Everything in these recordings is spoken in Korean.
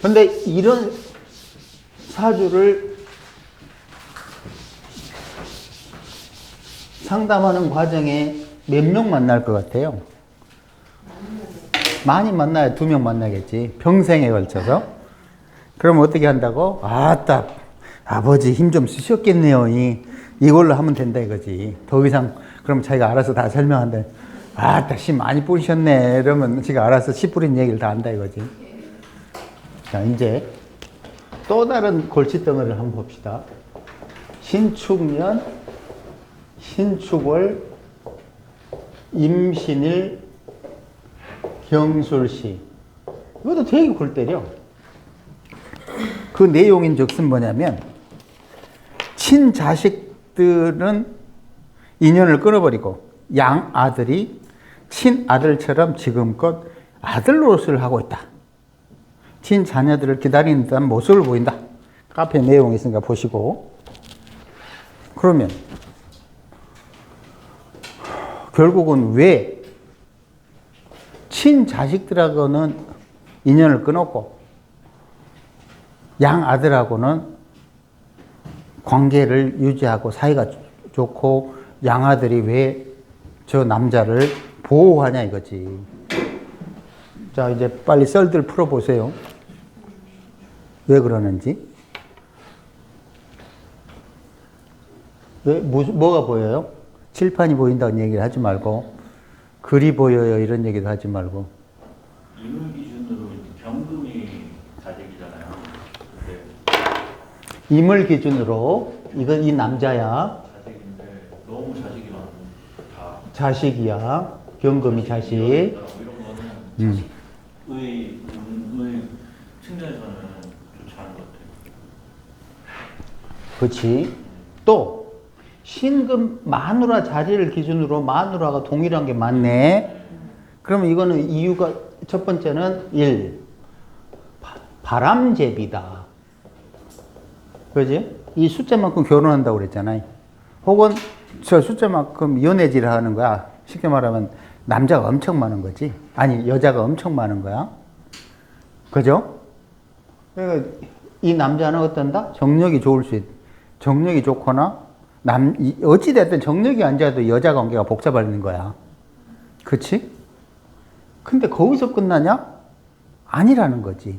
근데 이런 사주를 상담하는 과정에 몇 명 만날 것 같아요? 많이 만나야 2명 만나겠지. 평생에 걸쳐서. 그럼 어떻게 한다고? 아따, 아버지 힘 좀 쓰셨겠네요. 이걸로 하면 된다 이거지. 더 이상, 그럼 자기가 알아서 다 설명한다. 아따, 씨 많이 뿌리셨네. 이러면 지가 알아서 씨 뿌린 얘기를 다 한다 이거지. 자, 이제 또 다른 골칫덩어리를 한번 봅시다. 신축년, 신축월, 임신일, 경술시. 이것도 되게 골 때려. 그 내용인 즉슨 뭐냐면, 친자식들은 인연을 끊어버리고, 양아들이 친아들처럼 지금껏 아들 노릇을 하고 있다. 친자녀들을 기다리는 듯한 모습을 보인다. 카페 내용이 있으니까 보시고. 그러면, 결국은 왜 친자식들하고는 인연을 끊었고 양아들하고는 관계를 유지하고 사이가 좋고 양아들이 왜 저 남자를 보호하냐 이거지. 자, 이제 빨리 썰들 풀어보세요. 왜 그러는지. 왜, 뭐가 보여요? 칠판이 보인다는 얘기를 하지 말고, 글이 보여요 이런 얘기도 하지 말고. 인물 기준으로 병금이 자식이잖아요. 근데 임을 기준으로 이건 이 남자야. 자식인데 너무 자식이 많고 다 자식이야. 경금이 자식. 이런 거는 자식의 운의 측면에서는 좋지 않은 것 같아요. 그렇지. 또 신금 마누라 자리를 기준으로 마누라가 동일한 게 많네. 그러면 이거는 이유가 첫 번째는 1. 바람제비다. 그지? 이 숫자만큼 결혼한다고 그랬잖아요. 혹은 저 숫자만큼 연애질을 하는 거야. 쉽게 말하면 남자가 엄청 많은 거지. 아니, 여자가 엄청 많은 거야. 그죠? 그러니까 이 남자는 어떤다? 정력이 좋을 수 있다. 정력이 좋거나 어찌됐든 정력이 안 좋아도 여자 관계가 복잡해지는 거야. 그치? 근데 거기서 끝나냐? 아니라는 거지.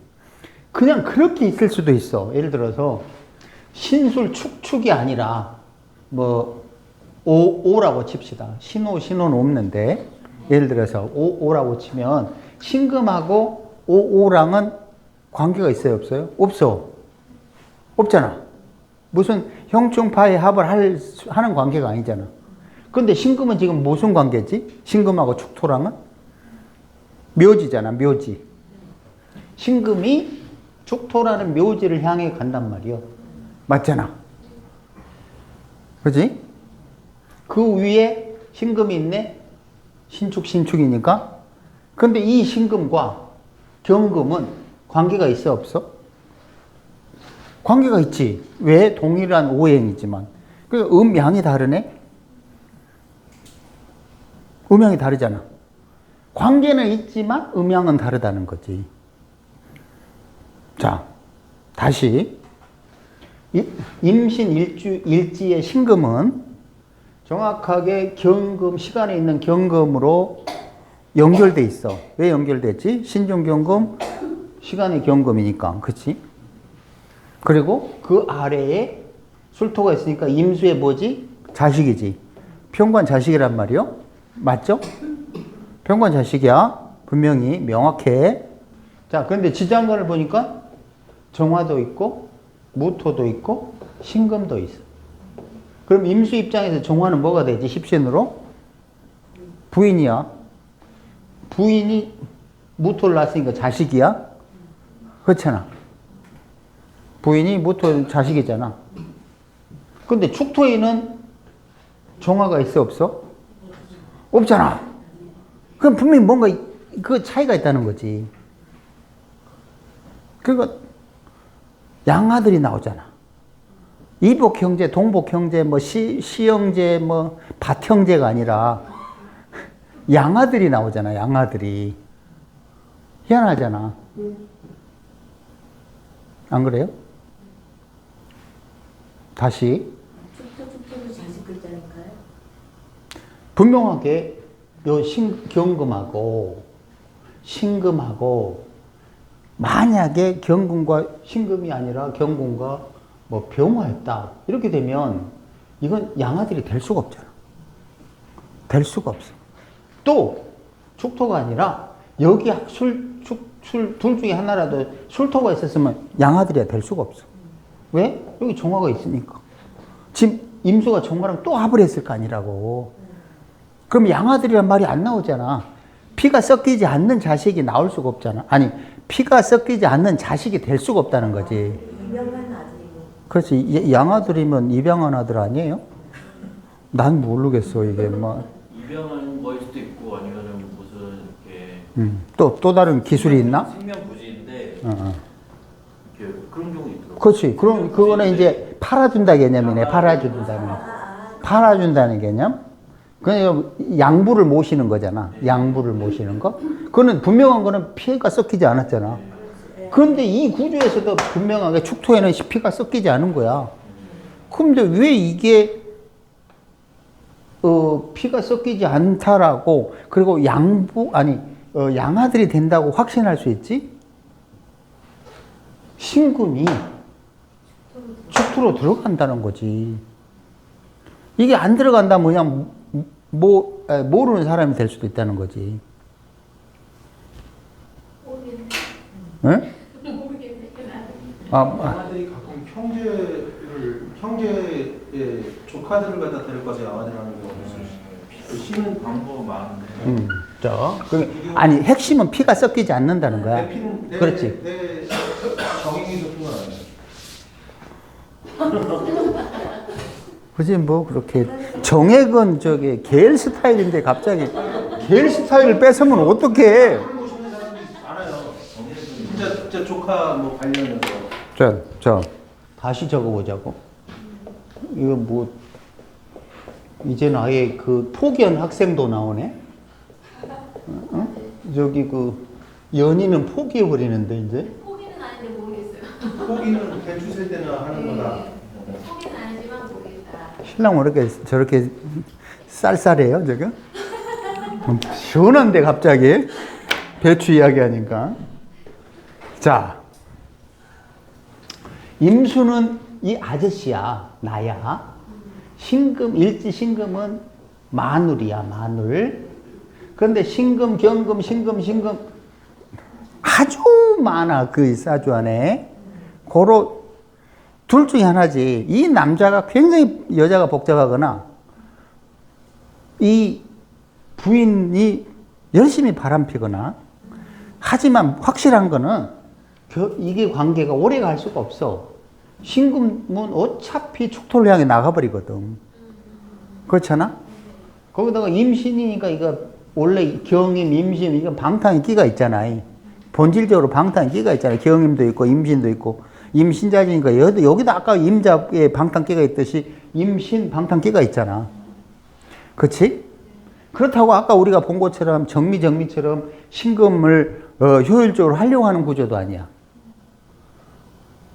그냥 그렇게 있을 수도 있어. 예를 들어서 신술 축축이 아니라 뭐 오라고 칩시다. 신호는 없는데 예를 들어서 오라고 치면 신금하고 오랑은 관계가 있어요 없어요? 없어. 없잖아. 무슨 형충파의 합을 하는 관계가 아니잖아. 근데 신금은 지금 무슨 관계지? 신금하고 축토랑은? 묘지잖아, 묘지. 신금이 축토라는 묘지를 향해 간단 말이요. 맞잖아. 그지? 그 위에 신금이 있네? 신축이니까? 근데 이 신금과 경금은 관계가 있어, 없어? 관계가 있지. 왜? 동일한 오행이지만. 그러니까 음양이 다르네? 음양이 다르잖아. 관계는 있지만 음양은 다르다는 거지. 자, 다시. 임신 일지의 신금은 정확하게 경금, 시간에 있는 경금으로 연결돼 있어. 왜 연결됐지? 신종경금, 시간의 경금이니까. 그치? 그리고 그 아래에 술토가 있으니까 임수의 뭐지? 자식이지. 편관 자식이란 말이요. 맞죠? 편관 자식이야. 분명히 명확해. 자, 그런데 지장간을 보니까 정화도 있고 무토도 있고 신금도 있어. 그럼 임수 입장에서 정화는 뭐가 되지? 십신으로? 부인이야. 부인이 무토를 낳았으니까 자식이야? 그렇잖아. 부인이 무토 자식이잖아. 근데 축토에는 정화가 있어 없어? 없잖아. 그럼 분명히 뭔가 그 차이가 있다는 거지. 그러니까 양아들이 나오잖아. 이복 형제, 동복 형제, 뭐 시형제, 뭐 밭형제가 아니라 양아들이 나오잖아. 양아들이 희한하잖아. 안 그래요? 다시. 축토도 자식 글자니까요. 분명하게 요 경금하고 신금하고 만약에 경금과 신금이 아니라 경금과 뭐 병화였다. 이렇게 되면 이건 양아들이 될 수가 없잖아. 될 수가 없어. 또 축토가 아니라 여기 둘 중에 하나라도 술토가 있었으면 양아들이 될 수가 없어. 왜? 여기 정화가 있으니까. 지금 임수가 정화랑 또 합을 했을 거 아니라고. 그럼 양아들이란 말이 안 나오잖아. 피가 섞이지 않는 자식이 나올 수가 없잖아. 아니, 피가 섞이지 않는 자식이 될 수가 없다는 거지. 입양한 아들이고. 그렇지. 양아들이면 입양한 아들 아니에요? 난 모르겠어, 이게 뭐. 입양한 거일 수도 있고 아니면은 무슨 이렇게 또 다른 기술이 있나? 생명부지인데 어. 이렇게 그런 경우 있더라고요. 그렇지. 그럼 그거는 이제 팔아준다 개념이네. 팔아준다는. 팔아준다는 개념. 그냥 양부를 모시는 거잖아. 양부를 모시는 거. 그거는 분명한 거는 피가 섞이지 않았잖아. 그런데 이 구조에서도 분명하게 축토에는 피가 섞이지 않은 거야. 그런데 왜 이게 피가 섞이지 않다라고 그리고 양아들이 된다고 확신할 수 있지? 신금이 축토로 들어간다는 거지. 이게 안 들어간다면 그냥 모르는 사람이 될 수도 있다는 거지. 응? 양아들이 가끔 형제의 조카들을 갖다 데려가서 양아들하는 경우가 있어요. 쉬는 방법 많은데 아니 핵심은 피가 섞이지 않는다는 거야. 내 피는 그렇지. 내 정행이 높은 건 아니야. 그지 뭐 그렇게 정액은 저기 게일 스타일인데 갑자기 게일 스타일을 뺏으면 어떡해? 모시는 사람이 많아요. 진짜 조카 뭐 관련해서. 자 다시 적어보자고. 이거 뭐 이제는 아예 그 포기한 학생도 나오네. 어? 저기 그 연인은 포기해버리는데 이제. 포기는 아닌데 모르겠어요. 포기는 대출 쓸 때나 하는 거다. 포기는 아니지만 모르겠다. 신랑 왜 이렇게 저렇게 쌀쌀해요 지금? 시원한데 갑자기 배추 이야기하니까. 자, 임수는 이 아저씨야, 나야. 신금, 일지 신금은 마눌이야, 마눌. 그런데 신금, 경금, 신금 아주 많아, 그 사주 안에. 고로 둘 중에 하나지. 이 남자가 굉장히 여자가 복잡하거나 이 부인이 열심히 바람피거나 하지만 확실한 거는 이게 관계가 오래 갈 수가 없어. 신금은 어차피 축토를 향해 나가버리거든. 그렇잖아? 거기다가 임신이니까 이거 원래 경임, 임신, 이건 방탕의 끼가 있잖아. 본질적으로 방탕의 끼가 있잖아. 경임도 있고 임신도 있고. 임신자지니까 여기도 아까 임자에 방탕기가 있듯이 임신 방탕기가 있잖아. 그렇지? 그렇다고 아까 우리가 본 것처럼 정미처럼 신금을 효율적으로 하려고 하는 구조도 아니야.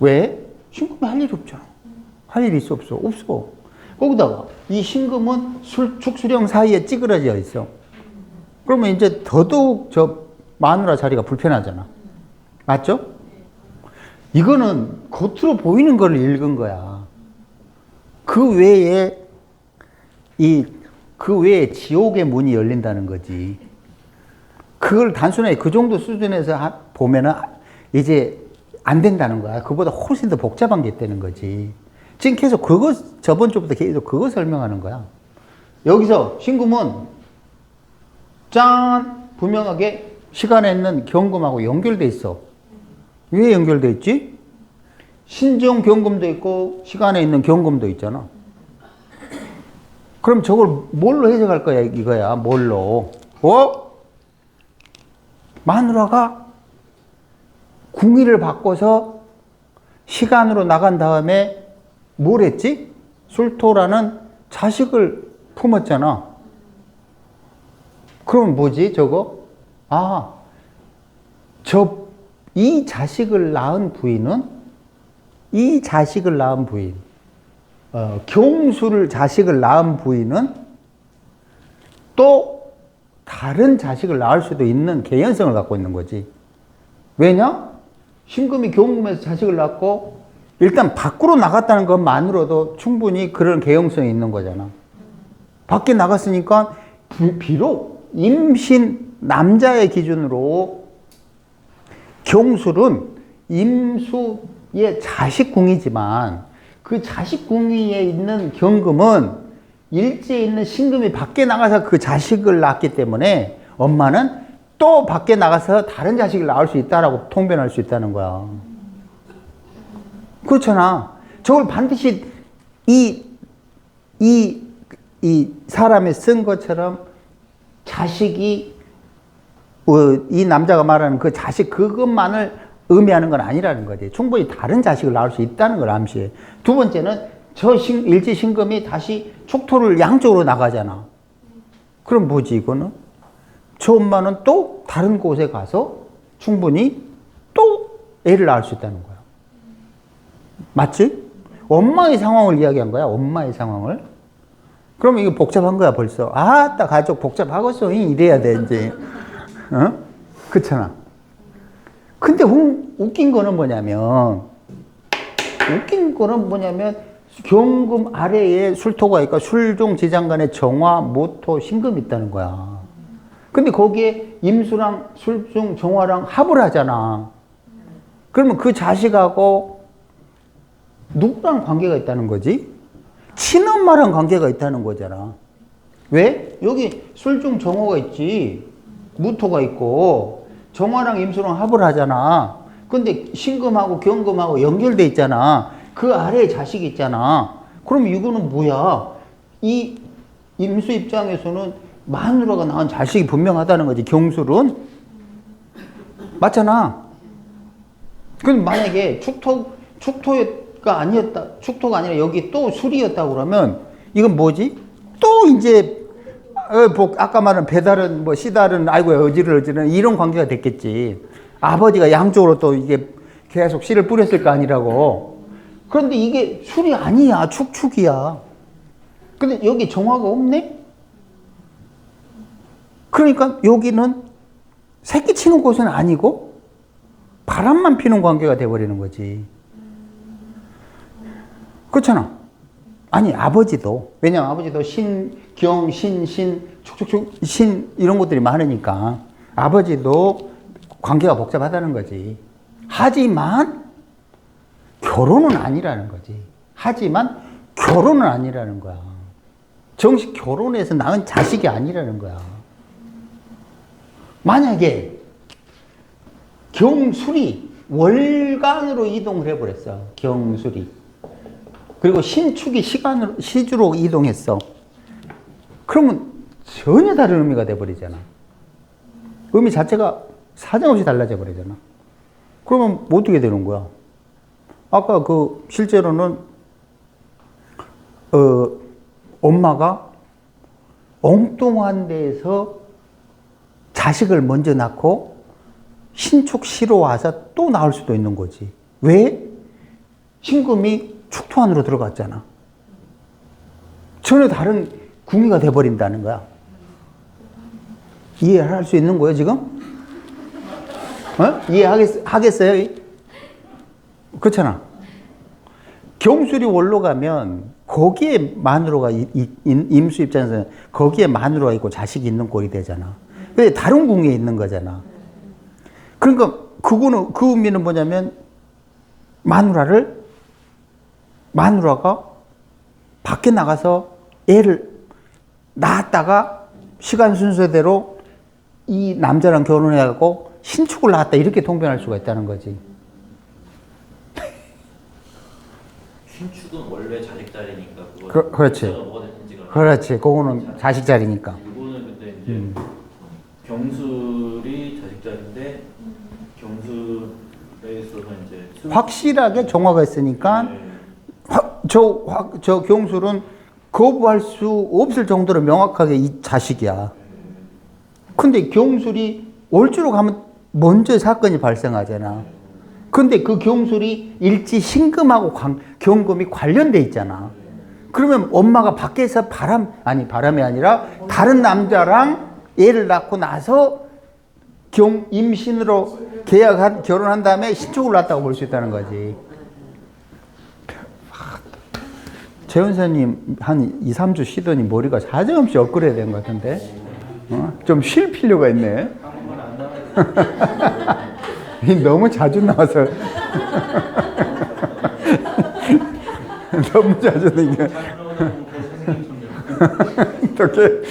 왜? 신금이 할 일이 없잖아. 할 일이 있어 없어? 없어. 거기다가 이 신금은 축수령 사이에 찌그러져 있어. 그러면 이제 더더욱 저 마누라 자리가 불편하잖아. 맞죠? 이거는 겉으로 보이는 걸 읽은 거야. 그 외에 지옥의 문이 열린다는 거지. 그걸 단순하게 그 정도 수준에서 보면은 이제 안 된다는 거야. 그보다 훨씬 더 복잡한 게 있다는 거지. 지금 계속 저번 주부터 계속 그거 설명하는 거야. 여기서 신금은 짠! 분명하게 시간에 있는 경금하고 연결돼 있어. 왜 연결돼 있지? 신정 경금도 있고 시간에 있는 경금도 있잖아. 그럼 저걸 뭘로 해석할 거야 이거야. 뭘로? 마누라가 궁의를 바꿔서 시간으로 나간 다음에 뭘 했지? 술토라는 자식을 품었잖아. 그럼 뭐지 저거? 이 자식을 낳은 부인은 이 자식을 낳은 부인, 경수를 자식을 낳은 부인은 또 다른 자식을 낳을 수도 있는 개연성을 갖고 있는 거지. 왜냐? 신금이 경금에서 자식을 낳고 일단 밖으로 나갔다는 것만으로도 충분히 그런 개연성이 있는 거잖아. 밖에 나갔으니까 비록 임신 남자의 기준으로 경술은 임수의 자식궁이지만 그 자식궁위에 있는 경금은 일지에 있는 신금이 밖에 나가서 그 자식을 낳기 때문에 엄마는 또 밖에 나가서 다른 자식을 낳을 수 있다라고 통변할 수 있다는 거야. 그렇잖아. 저걸 반드시 이 사람이 쓴 것처럼 자식이, 이 남자가 말하는 그 자식 그것만을 의미하는 건 아니라는 거지. 충분히 다른 자식을 낳을 수 있다는 걸 암시해. 두 번째는 저 일지 신금이 다시 축토를 양쪽으로 나가잖아. 그럼 뭐지 이거는? 저 엄마는 또 다른 곳에 가서 충분히 또 애를 낳을 수 있다는 거야. 맞지? 엄마의 상황을 이야기한 거야. 엄마의 상황을. 그러면 이거 복잡한 거야 벌써. 아따 가족 복잡하겠어 이래야 돼 이제. 어? 그렇잖아. 근데 웃긴 거는 뭐냐면 경금 아래에 술토가 있고 술종 지장간에 정화, 모토, 신금이 있다는 거야. 근데 거기에 임수랑 술종, 정화랑 합을 하잖아. 그러면 그 자식하고 누구랑 관계가 있다는 거지? 친엄마랑 관계가 있다는 거잖아. 왜? 여기 술종 정화가 있지. 무토가 있고 정화랑 임수랑 합을 하잖아. 근데 신금하고 경금하고 연결돼 있잖아. 그 아래에 자식이 있잖아. 그럼 이거는 뭐야? 이 임수 입장에서는 마누라가 낳은 자식이 분명하다는 거지. 경술은. 맞잖아. 그럼 만약에 축토가 아니라 여기 또 술이었다고 그러면 이건 뭐지? 또 이제 아까 말한 배달은 뭐 시달은 아이고 어지러지는 이런 관계가 됐겠지. 아버지가 양쪽으로 또 이게 계속 씨를 뿌렸을 거 아니라고. 그런데 이게 술이 아니야. 축축이야. 근데 여기 정화가 없네? 그러니까 여기는 새끼 치는 곳은 아니고 바람만 피는 관계가 돼버리는 거지. 그렇잖아. 아니 아버지도. 왜냐면 아버지도 신, 경, 신, 축축축, 신 이런 것들이 많으니까 아버지도 관계가 복잡하다는 거지. 하지만 결혼은 아니라는 거지. 하지만 결혼은 아니라는 거야. 정식 결혼해서 낳은 자식이 아니라는 거야. 만약에 경술이 월간으로 이동을 해버렸어. 경술이. 그리고 신축이 시주로 이동했어. 그러면 전혀 다른 의미가 돼버리잖아. 의미 자체가 사정없이 달라져 버리잖아. 그러면 어떻게 되는 거야? 아까 실제로는 엄마가 엉뚱한 데에서 자식을 먼저 낳고 신축시로 와서 또 낳을 수도 있는 거지. 왜? 신금이 축토 안으로 들어갔잖아. 전혀 다른 궁위가 돼버린다는 거야. 이해할 수 있는 거예요, 지금? 이해하겠어요? 그렇잖아. 경술이 월로 가면 거기에 마누라가 임수 입장에서는 거기에 마누라가 있고 자식이 있는 꼴이 되잖아. 근데 다른 궁에 있는 거잖아. 그러니까 그거는 그 의미는 뭐냐면 마누라가 밖에 나가서 애를 낳았다가 시간 순서대로 이 남자랑 결혼해갖고 신축을 낳았다 이렇게 통변할 수가 있다는 거지. 신축은 원래 자식 자리니까 그렇지. 그렇지. 그거는 자식 자리니까. 이거는 근데 이제 경술이 자식 자리인데 경술에서는 이제 확실하게 정화가 있으니까 저 경술은 거부할 수 없을 정도로 명확하게 이 자식이야. 근데 경술이 월주로 가면 먼저 사건이 발생하잖아. 근데 그 경술이 일지 신금하고 경금이 관련돼 있잖아. 그러면 엄마가 밖에서 바람이 아니라 다른 남자랑 애를 낳고 나서 임신으로 결혼한 다음에 신축을 낳았다고 볼 수 있다는 거지. 재훈사님 한 2, 3주 쉬더니 머리가 사정없이 업그레이드 된 것 같은데 좀 쉴 필요가 있네. 한국말 안 나와요. 너무 자주 나와서 너무 자주 나니까 잘 나오는 개 선생님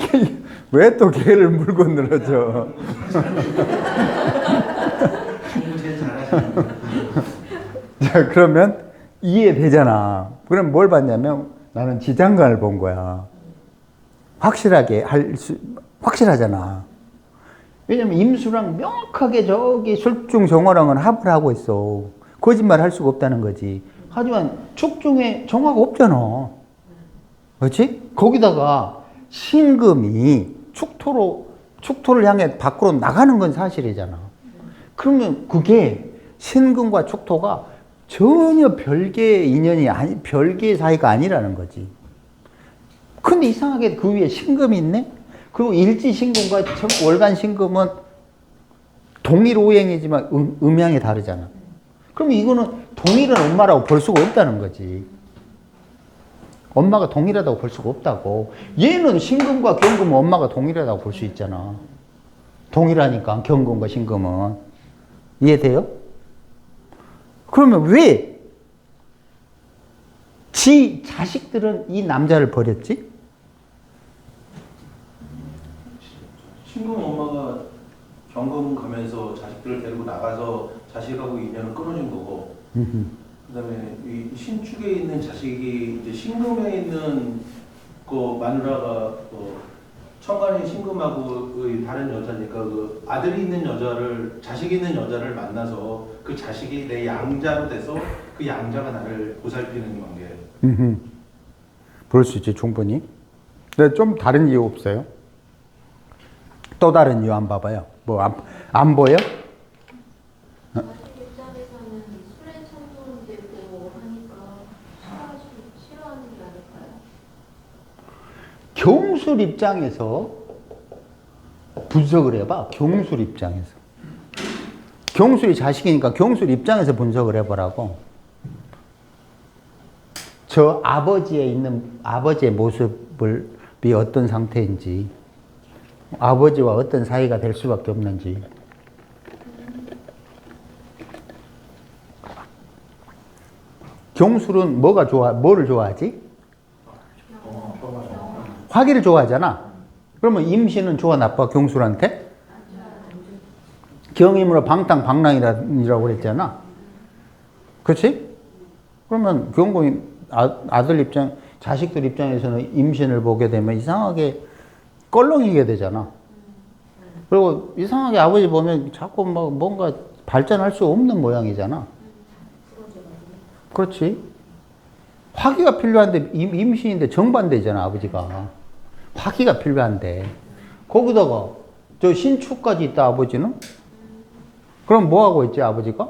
손님. 왜 또 개를 물고 늘어져? 공부 제일 잘하시는 분. 자, 그러면 이해되잖아. 그럼 뭘 봤냐면 나는 지장간을 본 거야. 확실하잖아. 왜냐면 임수랑 명확하게 저기 술중정화랑은 합을 하고 있어. 거짓말 할 수가 없다는 거지. 하지만 축중에 정화가 없잖아. 그렇지? 거기다가 신금이 축토를 향해 밖으로 나가는 건 사실이잖아. 그러면 그게 신금과 축토가 전혀 별개의 인연이 별개의 사이가 아니라는 거지. 근데 이상하게 그 위에 신금이 있네? 그리고 일지 신금과 월간 신금은 동일 오행이지만 음양이 다르잖아. 그럼 이거는 동일한 엄마라고 볼 수가 없다는 거지. 엄마가 동일하다고 볼 수가 없다고. 얘는 신금과 경금은 엄마가 동일하다고 볼 수 있잖아. 동일하니까 경금과 신금은. 이해돼요? 그러면 왜 지 자식들은 이 남자를 버렸지? 신금 엄마가 경금 가면서 자식들을 데리고 나가서 자식하고 인연을 끊어진 거고, 그다음에 이 신축에 있는 자식이 이제 신금에 있는 그 마누라가 천간의 신금하고 다른 여자니까 그 아들이 있는 여자를 자식이 있는 여자를 만나서 그 자식이 내 양자로 돼서 그 양자가 나를 보살피는 관계. 그럴 수 있지 충분히. 근데 좀 다른 이유 없어요? 또 다른 이유 안 봐봐요. 뭐 안 보여? 자식 입장에서는 술에 천둥되고 하니까 싫어하는 게 아닐까요? 경술 입장에서 분석을 해봐. 경술 입장에서. 경술이 자식이니까 경술 입장에서 분석을 해보라고. 저 아버지의 모습이 어떤 상태인지, 아버지와 어떤 사이가 될 수밖에 없는지. 경술은 뭐를 좋아하지? 화기를 좋아하잖아. 그러면 임신은 좋아 나빠 경술한테? 경임으로 방탕방랑이라고 그랬잖아. 그렇지? 그러면 경공이 자식들 입장에서는 임신을 보게 되면 이상하게 껄렁이게 되잖아. 그리고 이상하게 아버지 보면 자꾸 막 뭔가 발전할 수 없는 모양이잖아. 그렇지? 화기가 필요한데 임신인데 정반대잖아 아버지가. 화기가 필요한데 거기다가 저 신축까지 있다 아버지는? 그럼 뭐 하고 있지 아버지가?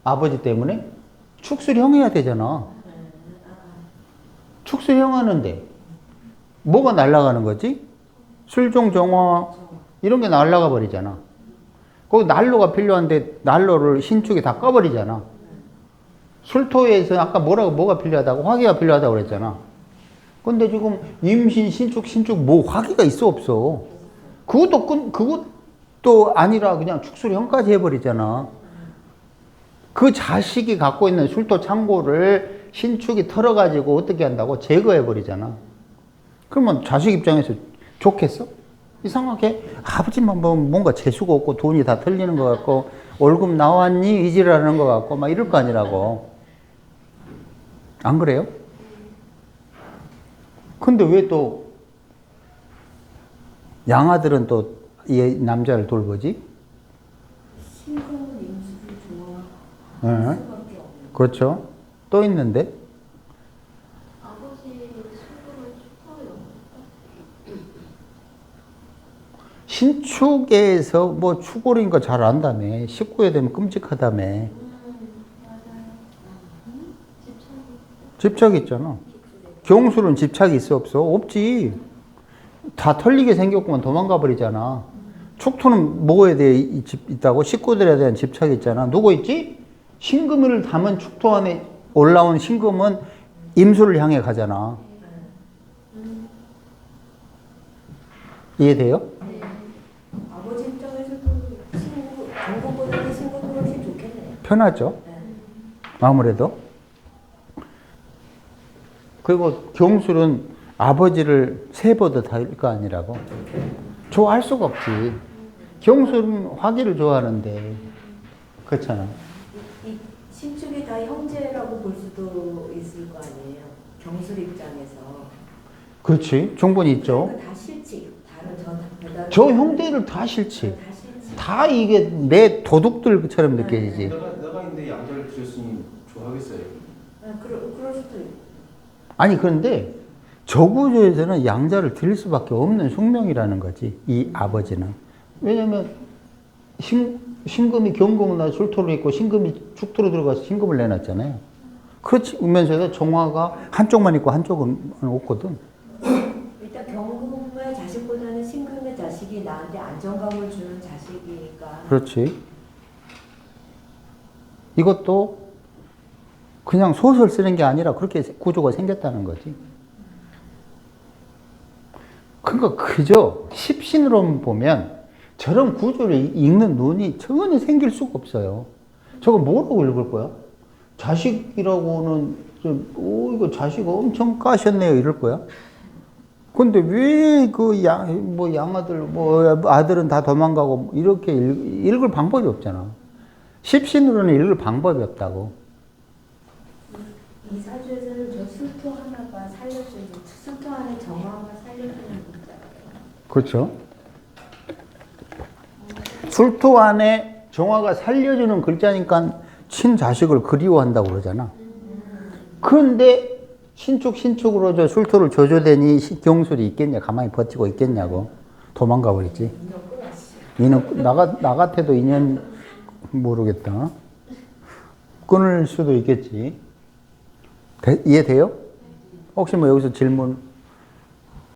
아버지 때문에 축술형해야 되잖아. 축술형하는데 뭐가 날아가는 거지? 술종정화 이런 게 날아가 버리잖아. 거기 난로가 필요한데 난로를 신축이 다 꺼버리잖아. 술토에서 아까 뭐가 필요하다고? 화기가 필요하다고 그랬잖아. 근데 지금 임신, 신축 뭐 화기가 있어 없어? 그것도 아니라 그냥 축술형까지 해버리잖아. 그 자식이 갖고 있는 술토 창고를 신축이 털어가지고 어떻게 한다고? 제거해버리잖아. 그러면 자식 입장에서 좋겠어? 이상하게 아버지만 보면 뭔가 재수가 없고 돈이 다 털리는 것 같고 월급 나왔니? 이지라는 것 같고 막 이럴 거 아니라고. 안 그래요? 근데 왜 또 양아들은 또 이 남자를 돌보지? 신금은 임수를 좋아. 네. 그렇죠. 또 있는데 아버지 신금을 축하해요. 신축에서 뭐 추골인 거 잘 안다며. 19에 되면 끔찍하다며. 맞아요. 집착이 집착 있잖아. 경술은 집착이 있어 없어? 없지. 다 털리게 생겼구만 도망가 버리잖아. 축토는 뭐에 대해 있다고? 식구들에 대한 집착이 있잖아. 누구 있지? 신금을 담은 축토 안에 올라온 신금은 임수를 향해 가잖아. 이해돼요? 아버지 입장에서도 경금보다는 신금이 훨씬 좋겠네요. 편하죠. 네. 아무래도. 그리고 경술은 아버지를 세보듯 할 거 아니라고. 좋아할 수가 없지. 경술은 화기를 좋아하는데. 그렇잖아. 이 신축이 다 형제라고 볼 수도 있을 거 아니에요. 경술 입장에서. 그렇지. 충분히 있죠. 그러니까 다 싫지. 다른 저 형제를 다 싫지. 다 싫지. 다 이게 내 도둑들처럼 느껴지지. 내가 있는데 양자를 드렸으니 좋아하겠어요. 그럴 수도 있고. 아니, 그런데 저 구조에서는 양자를 드릴 수밖에 없는 숙명이라는 거지. 이 아버지는. 왜냐면 신금이 경금을 나 술토를 있고 신금이 축토로 들어가서 신금을 내놨잖아요. 그러면서도 정화가 한쪽만 있고 한쪽은 없거든. 일단 경금의 자식보다는 신금의 자식이 나한테 안정감을 주는 자식이니까. 그렇지. 이것도 그냥 소설 쓰는 게 아니라 그렇게 구조가 생겼다는 거지. 그러니까 그저 십신으로만 보면 저런 구조를 읽는 눈이 전혀 생길 수가 없어요. 저거 뭐라고 읽을 거야? 자식이라고는 이거 자식 엄청 까셨네요 이럴 거야? 근데 왜 그 양아들 아들은 다 도망가고 이렇게 읽을 방법이 없잖아. 십신으로는 읽을 방법이 없다고. 이 사주에서는 저 술토 하나가 살려주는, 술토 안에 정화가 살려주는 문자예요. 그렇죠. 술토 안에 정화가 살려주는 글자니까 친자식을 그리워한다고 그러잖아. 그런데 신축으로 저 술토를 조조되니 경술이 있겠냐? 가만히 버티고 있겠냐고. 도망가 버리지. 인연 나 같아도 인연 모르겠다. 끊을 수도 있겠지. 이해돼요? 혹시 뭐 여기서 질문